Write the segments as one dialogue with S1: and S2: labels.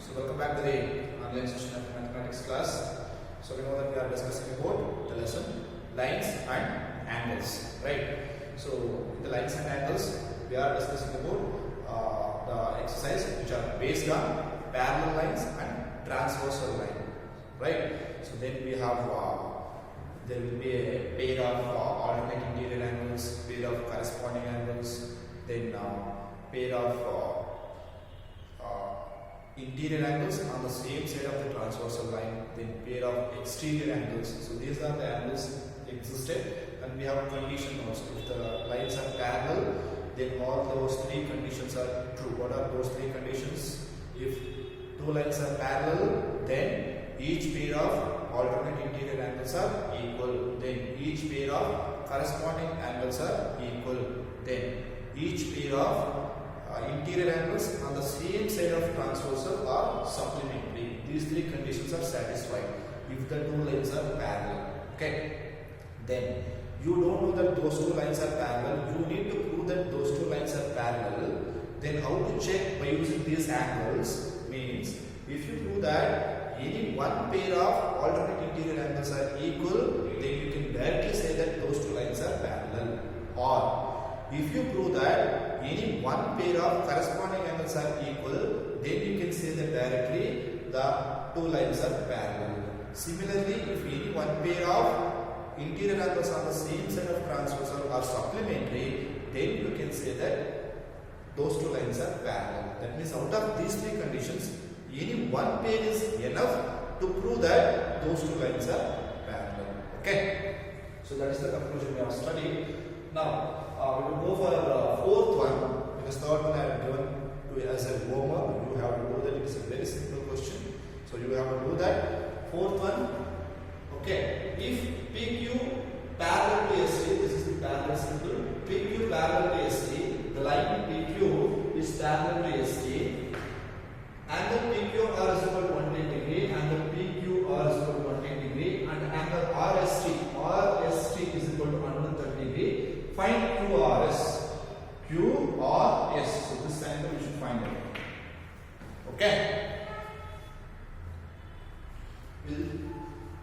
S1: So welcome back to the online session of mathematics class. So we know that we are discussing about the lesson lines and angles, right? So in the lines and angles, we are discussing about the exercise which are based on parallel lines and transversal line, right? So then we have there will be a pair of alternate interior angles, pair of corresponding angles, then pair of interior angles on the same side of the transversal line, then pair of exterior angles. So these are the angles existed, and we have a condition also. If the lines are parallel, then all those three conditions are true. What are those three conditions? If two lines are parallel, then each pair of alternate interior angles are equal. Then each pair of corresponding angles are equal. Then each pair of interior angles on the same side of transversal are supplementary. These three conditions are satisfied if the two lines are parallel. Okay. Then you don't know that those two lines are parallel. You need to prove that those two lines are parallel. Then how to check by using these angles means if you prove that any one pair of alternate interior angles are equal, then you can directly say that those two lines are parallel. Or if you prove that any one pair of corresponding angles are equal, then you can say that directly the two lines are parallel. Similarly, if any one pair of interior angles on the same side of transversal are supplementary, then you can say that those two lines are parallel. That means out of these three conditions, any one pair is enough to prove that those two lines are parallel. Okay. So that is the conclusion we have studied. Now we will go for the fourth one, because third one I have given to you as a homework. You have to do that. It is a very simple question. So you have to do that. Fourth one. Okay. If PQ parallel to ST, this is the parallel symbol. PQ parallel to ST, the line PQ is parallel to ST. Angle PQR is equal to 110 degree, angle PQR is equal to 110 degree, and angle RST is equal to 130 degree. Find QRS. QRS. So this angle we should find out. Okay.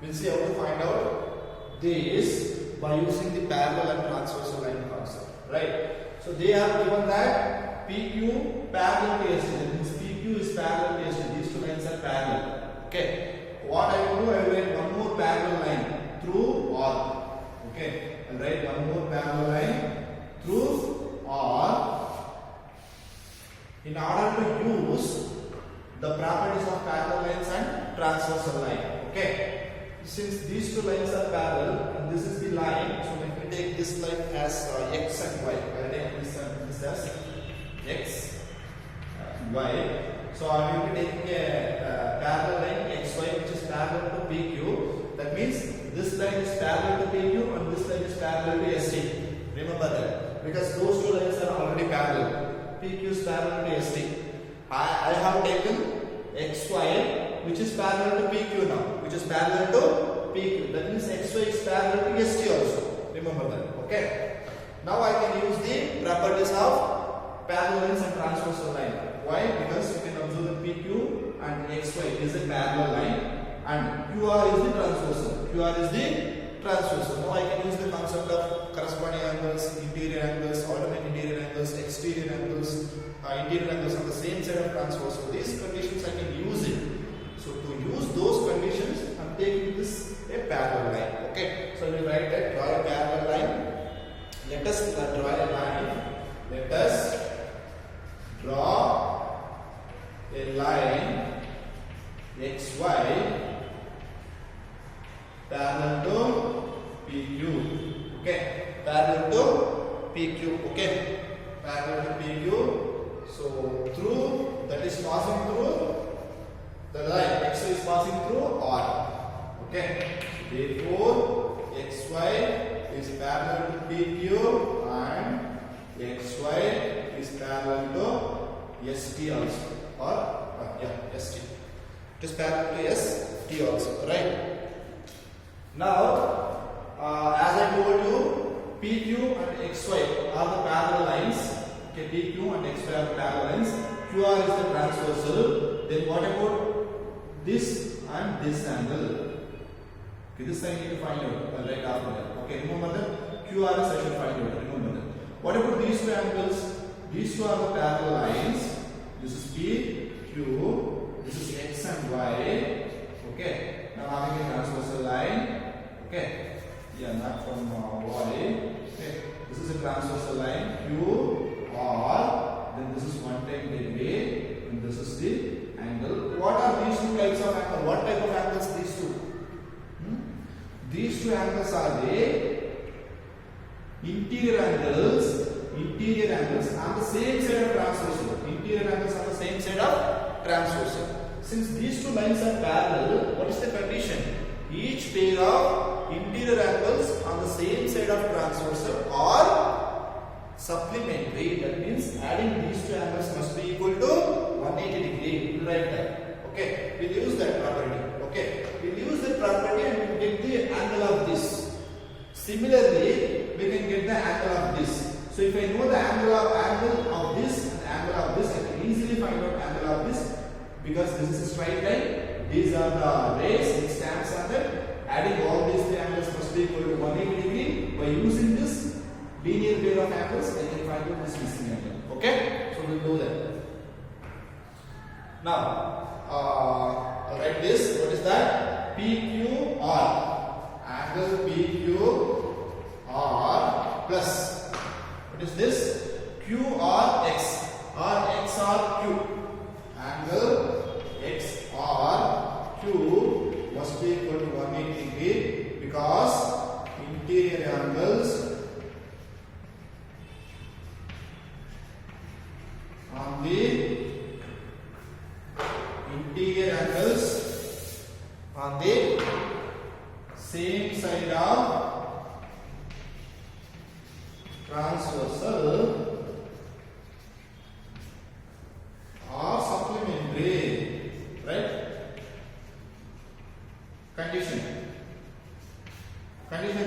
S1: We'll see how to find out this by using the parallel and transversal line concept. Right. So they have given that PQ parallel to ST. That means PQ is parallel to ST. These two lines are parallel. Okay. What I will do, I will write one more parallel line through R. Okay. I will write one more parallel line through R in order to use the properties of parallel lines and transversal line. Okay. Since these two lines are parallel and this is the line, so let me take this line as X and Y. I will take this as X and Y. So I will be taking a parallel line XY which is parallel to PQ. That means this line is parallel to PQ and this line is parallel to ST. Remember that, because those two lines are already parallel. PQ is parallel to ST. I have taken XY which is parallel to PQ now, which is parallel to PQ. That means XY is parallel to ST also. Remember that. Okay. Now I can use the properties of parallel lines and transversal line. Why? Because you can observe that PQ and XY is a parallel line and QR is the transversal. QR is the transversal. Now I can use the concept of corresponding angles, interior angles, alternate interior angles, exterior angles, interior angles on the same side of transversal. These conditions I can use it. So to use those conditions, I am taking this a parallel line. Okay. So we write that, draw a parallel line. Let us draw a line. Let us draw a line XY parallel to PQ. Okay. Parallel to PQ. Okay. Parallel to PQ. So through, that is passing through the line. XY is passing through R. Okay. Therefore, XY is parallel to PQ and XY is parallel to ST also. Or ST. It is parallel to ST also. Right. Now, as I told you, PQ and XY are the parallel lines. Okay, PQ and XY are the parallel lines. QR is the transversal.
S2: Then what about this and this angle? Okay, this I need to find out right after that. Okay, remember that QRS I should find out. Remember that. What about these two angles? These two are the parallel lines. This is P, Q. This is X and Y. Okay. Now having a transversal line. Okay. Yeah, not from Y. Okay. This is a transversal line Q R. Then this is 110 degree. And this is the angle. What are these two types of angle? What type of angles these two? These two angles are the interior angles on the same side of transversal. Interior angles on the same side of transversal. Since these two lines are parallel, what is the condition? Each pair of interior angles on the same side of transversal are supplementary. That means adding these two angles must be equal to 180 degree. We'll write that. Okay, we'll use that property. Okay, we'll use that property and we'll get the angle of this. Similarly, we can get the angle of this. So if I know the angle of this and angle of this, I can easily find out angle of this because this is a straight line. These are the rays which stands on that. Adding all these three angles must be equal to 180 degree. By using this linear pair of angles, I can find out this missing angle. Okay, so we'll do that. Now, I'll write this. What is that? PQR. Angle PQR plus. What is this? QRX. RXRQ. Angle XRQ must be equal to 180 degree because interior angles on the same side of transversal are supplementary, right? Condition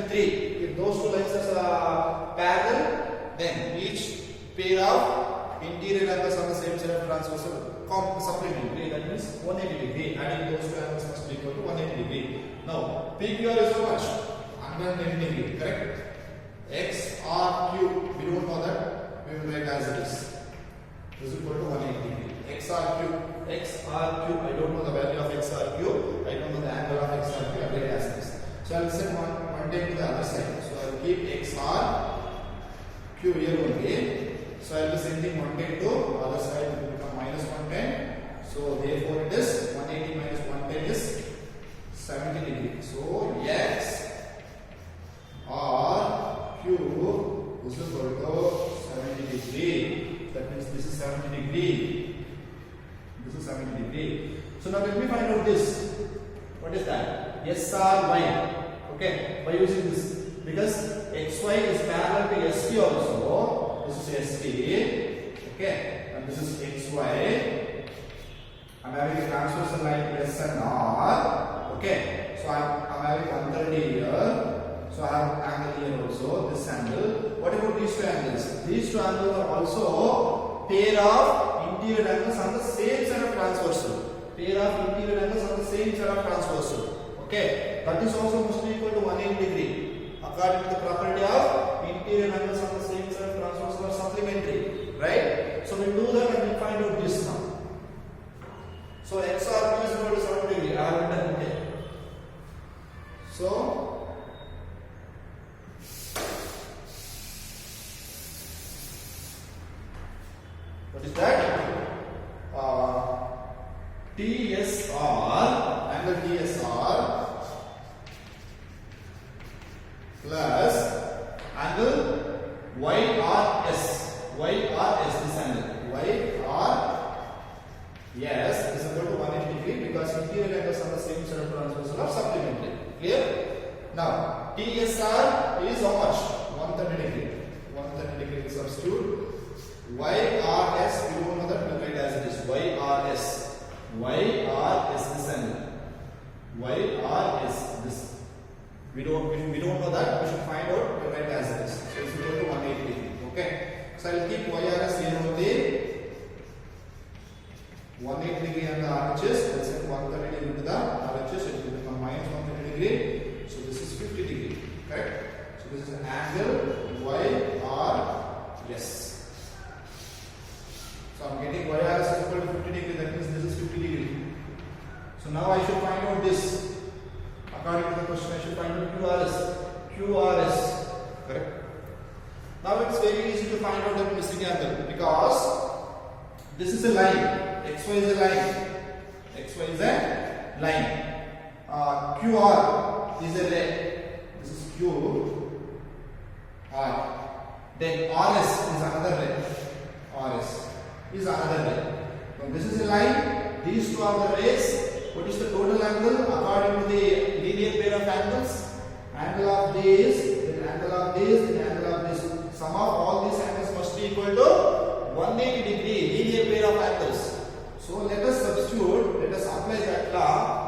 S2: 3, if those two lines are parallel, then each pair of interior angles on the same side of transversal supplementary, that means 180 degree. Adding those two angles must be equal to 180 degree. Now PQR is how much? 110 degree, correct? XRQ, we don't know that, we will write as it is. This is equal to 180 degree. XRQ, I don't know the value of XRQ, I don't know the angle of XRQ, I will write as it is. So I will send 110 to the other side. So I will keep XRQ here only. So I will be sending 110 to the other side, it will become minus 110. So therefore it is 180 minus 110 is 70 degree. So X R Q is equal to 70 degree. That means this is 70 degree. This is 70 degree. So now let me find out this. What is that? SRY. Okay, by using this, because XY is parallel to ST also. This is ST. Okay, and this is XY. I'm having a transversal line S and R. Okay, so I'm having 130 here. So I have angle here also, this angle. What about these two angles? These two angles are also pair of interior angles on the same side of transversal. Pair of interior angles on the same side of transversal. Okay, that is also must be equal to 180 degree. According to the property of interior angles on the same side of transversal are supplementary, right? So we'll do that and we'll find out this now. So XRQ is equal to 70 degree. I have done it. So what is that? TSR, angle TSR plus angle YRS. YRS, this angle. YRS is equal to 180 degree because interior angles on the same side of transversal are supplementary. Clear? Now, TSR is how much? 130 degree. 130 degree substitute. YRS, we don't know that, we'll write as it is. YRS. YRS, this angle. YRS, this. We don't know that, we should find out, we'll write as it is. So it's equal to 180 degree. Okay. So I'll keep YRS here only. 180 degree on the easy to find out the missing angle because this is a line. XY is a line. XY is a line. QR is a ray. This is QR. Then RS is another ray. RS is another ray. Now this is a line. These two are the rays. What is the total angle according to the linear pair of angles? Angle of this, then angle of this, then angle of this. Sum of all these angles must be equal to 180 degree linear pair of angles. So let us substitute, let us apply that law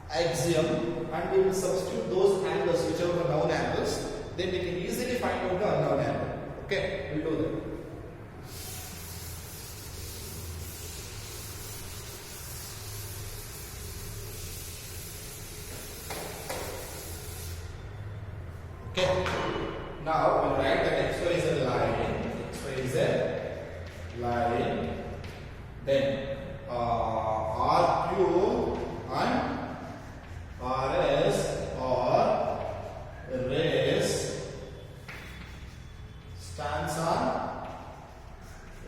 S2: axiom and we will substitute those angles which are the known angles. Then we can easily find out the unknown angle. Okay, we'll do that. Okay. Now we'll write that XY is a line. XY is a line. Then RQ and RS or rays stands on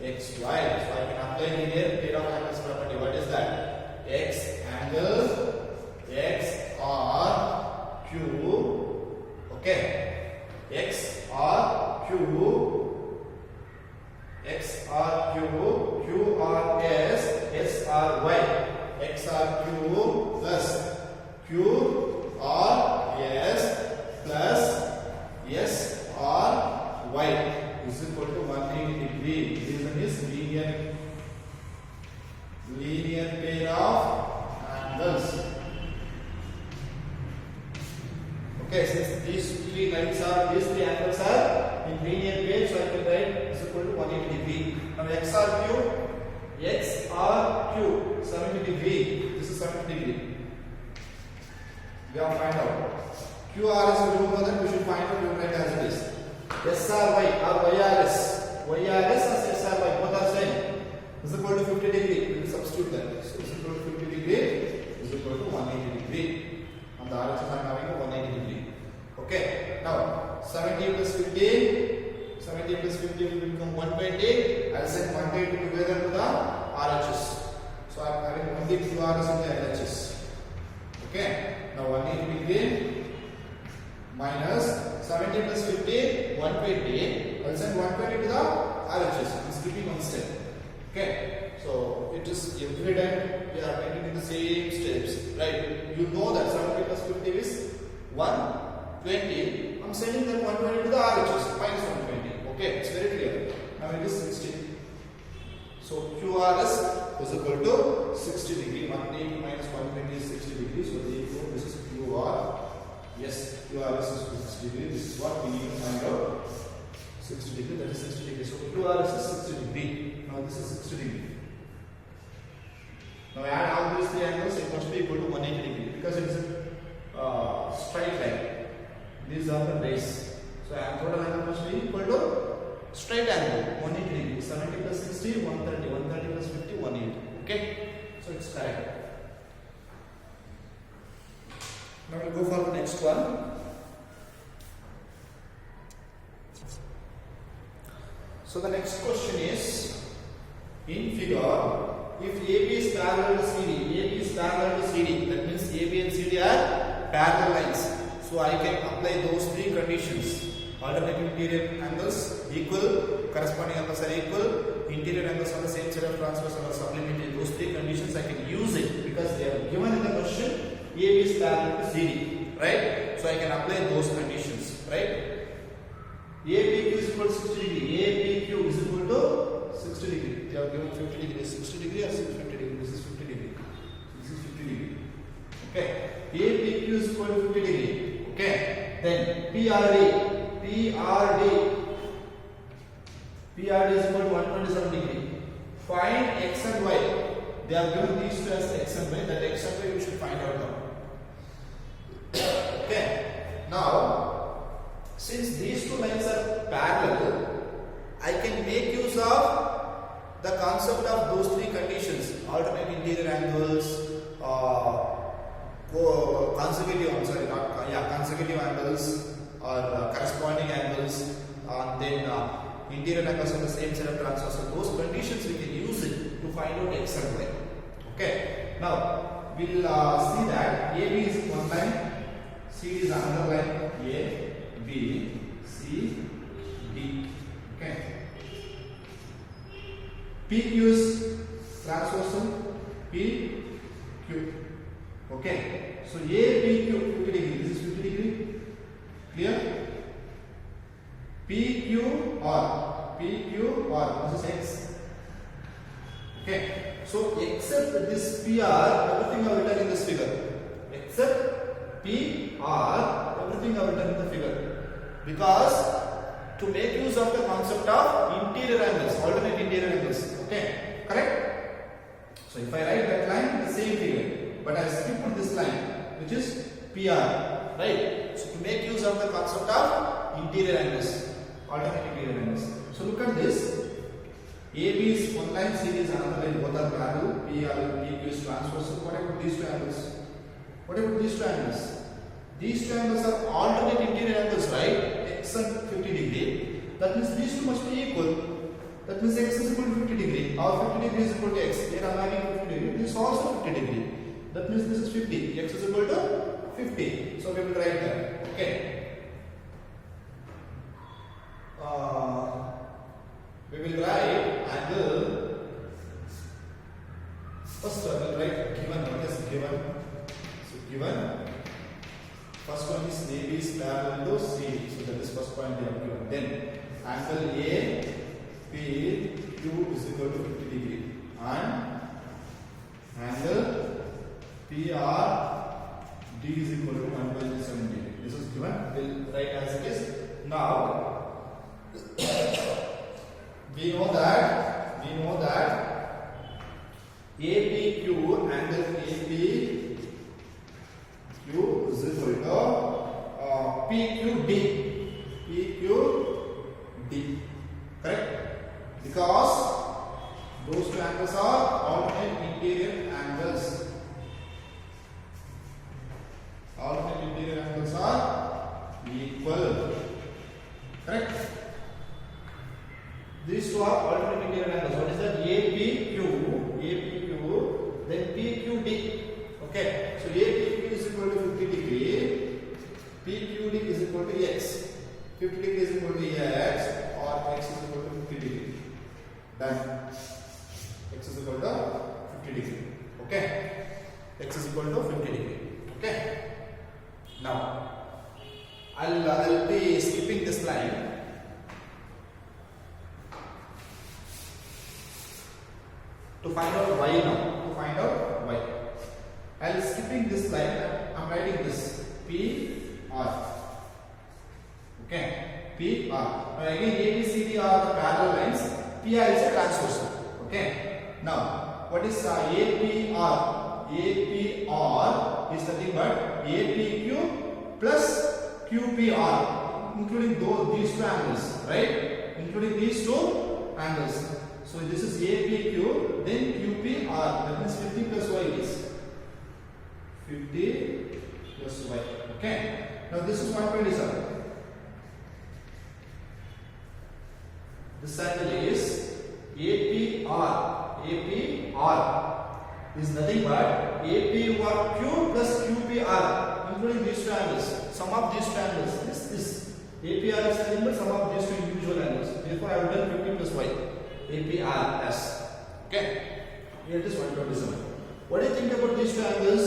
S2: XY. So I can apply linear pair of angles property. What is that? X angle X R Q. Okay. X R Q X R Q Q R S S R Y X R Q plus Q R S plus S R Y is equal to 180 degree. Reason is linear pair of angles. Okay, since these three angles are in linear pair, so I can write is equal to 180 degree. Now XRQ 70 degree. This is 70 degree. We have to find out. QRS we don't know that, we should find out. We will write as it is. SRY or YRS. YRS as SRY both are same. Is equal to 50 degree. We will substitute that. So is equal to 50 degree is equal to 180 degree. And the RHS are having a 180 degree. Okay. Now 70 plus 50 will become 120. I'll send 120 together to the RHS. So I'm having only QRS and the LHS. Okay. Now 180 degree minus 70 plus 50, 120. I'll send 120 to the RHS. I'm skipping one step. Okay. So it is every time we are maintaining the same steps, right? You know that 70 plus 50 is 120. I'm sending that 120 to the RHS minus 120. Okay, it's very clear. Now it is 60. So QRS is equal to 60 degree. 180 minus 120 is 60 degree. So therefore this is QR. Yes, QRS is 60 degree. This is what we need to find out. 60 degree, that is 60 degree. So QRS is 60 degree. Now this is 60 degree. Now add all these three angles, it must be equal to 180 degree because it is a straight line. These are the rays. So total angle must be equal to straight angle 180 degree. 70 plus 60, 130. 130 plus 50, 180. Okay? So it's correct. Now we'll go for the next one. So the next question is, in figure, if AB is parallel to CD, that means AB and CD are parallel lines. So I can apply those three conditions. Alternating interior angles equal, corresponding angles are equal, interior angles on the same set of transversal or supplementary. Those three conditions I can use it because they are given in the question. AB is parallel to CD, right? So I can apply those conditions, right? APQ is equal to 60 degree. APQ is equal to 60 degree. They are given 50 degree. 60 degree or 50 degree. This is 50 degree. This is 50 degree. Okay. APQ is equal to 50 degree. Okay. Then PRD is equal to 127 degree. Find X and Y. They are given these two as X and Y. That X and Y we should find out now. Okay. Now, since these two lines are parallel, I can make use of the concept of those three conditions: alternate interior angles, consecutive angles or corresponding angles, and then
S1: interior angles on the same side of transversal. Those conditions we can use it to find out x and y. Okay. Now we'll see that AB is one line, CD is another line. A, B, C, D. Okay. PQ is transversal. P, Q. Okay. So A, P, Q 50 degree. This is 50 degree. Clear? P, Q, R. P, Q, R. This is X. Okay. So except this PR, everything I have written in this figure. Except P, R, everything I have written in the figure. Because to make use of the concept of interior angles, alternate interior angles. Okay. Correct? So if I write that line, the same figure. But I skip this line, which is PR. Right? So to make use of the concept of interior angles, alternate interior angles. So look at this. AB is one line, CD is another line, both are parallel, PQ is transversal. What about these two angles? What about these two angles? These two angles are alternate interior angles, right? X and 50 degree. That means these two must be equal. That means X is equal to 50 degree. Or 50 degree is equal to X. Here I am having 50 degree. This is also 50 degree. That means this is 50. X is equal to 50. So we will write that. Okay. We will write angle. First I will write given. What is given? So given. First one is AB is parallel to CD. So that is first point they have given. Then angle A, P, Q is equal to 50 degree. And angle PR, D is equal to 127 degree. This is given. We'll write as it is. Now we know that APQ, angle APQ is equal to PQD. PQD. Correct? Because those two angles are alternate interior angles. Alternate interior angles are equal. Correct? These two are alternate interior angles. What is that? APQ, then PQD. Okay. So APQ is equal to 50 degree. PQD is equal to X. 50 degree is equal to X, or X is equal to 50 degree. Done. X is equal to 50 degree. Okay. X is equal to 50 degree. Okay. Now I'll be skipping this line. To find out y now. To find out y. I'll skipping this line. I'm writing this P R. Okay. P R. Now again A B C D are the parallel lines. P R is a transversal. Okay. Now what is APR? APR is nothing but APQ plus QPR, including these two angles, right? Including these two angles. So this is APQ, then QPR. That means 50 plus y is 50 plus y. Okay. Now this is 127. This angle is APR. APR is nothing but APQ plus QPR, including these two angles. Sum of these two angles. This APR is nothing but sum of these two individual angles. Therefore, I have done 50 plus y. APRS. Okay. Here it is 127. What do you think about these two angles?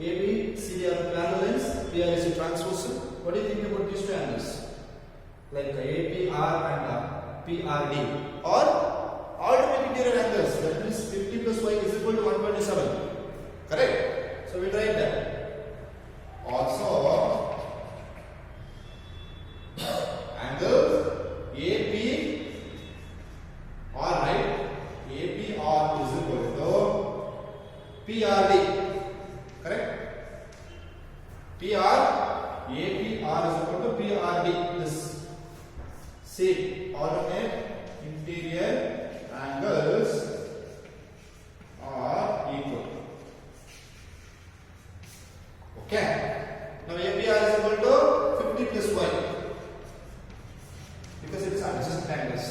S1: AB, CD are parallel lines. PR is a transversal. What do you think about these two angles? Like APR and PRD, or alternate interior angles. That means 50 plus y is equal to 127. Correct? So we write that. Also, angle AP. Alright, APR is equal to PRD. Correct? APR is equal to PRD. This see, alternate interior angles are equal. Okay. Now APR is equal to 50 plus y, because it is adjacent angles.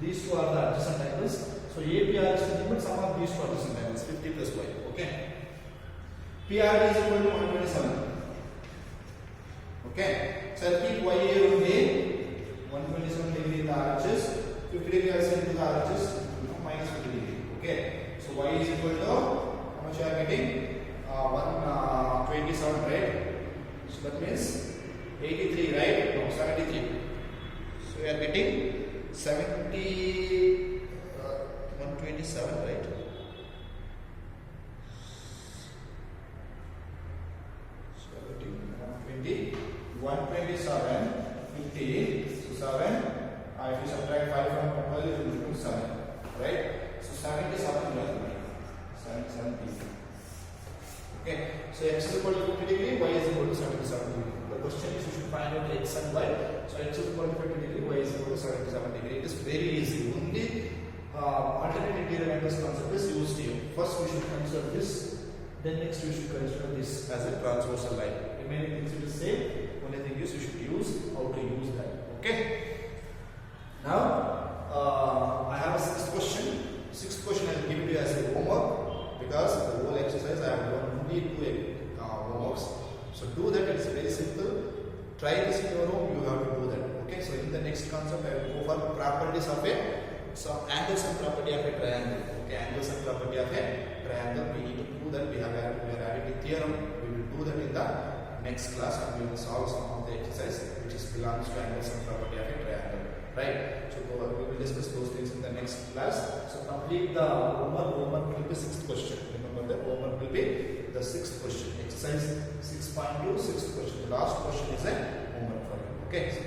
S1: These two are the adjacent angles. So APR is nothing but sum of these two adjacent angles, 50 plus y. Okay. PRD is equal to 127. Okay. So I'll keep y here only. 127 degree in the RHS, 50 degree I'll send to the RHS, minus 50 degree. Okay. So y is equal to how much you are getting? 127, right? So that means 83, right? No, 73. So we are getting 127, right? 127, 50. So 7. If you subtract 5 from 12, it will become 7, right? So 77 will be 77. Okay. So x is equal to 50 degree, y is equal to 77 degree. The question is you should find out x and y. So x is equal to 50 degree, y is equal to 77 degree. It is very easy. Only alternate interior angles concept is used here. First we should consider this, then next we should consider this as a transversal line. Remaining things it is same. Only thing is you should use how to use that. Okay. Now I have a sixth question. Sixth question I will give it to you as a homework because the whole exercise I have done only two homeworks. So do that. It's very simple. Try this in your home. You have to do that. Okay. So in the next concept I will go for properties of some angles and property of a triangle. Okay. Angles and property of a triangle. We need to do that. We are adding a theorem. We will do that in the next class and we will solve some of the exercise which is belongs to angles and property of a triangle, right? So we will discuss those things in the next class. So complete the homework will be sixth question. Remember that homework will be the sixth question. Exercise 6.2, sixth question. The last question is a homework for you. Okay.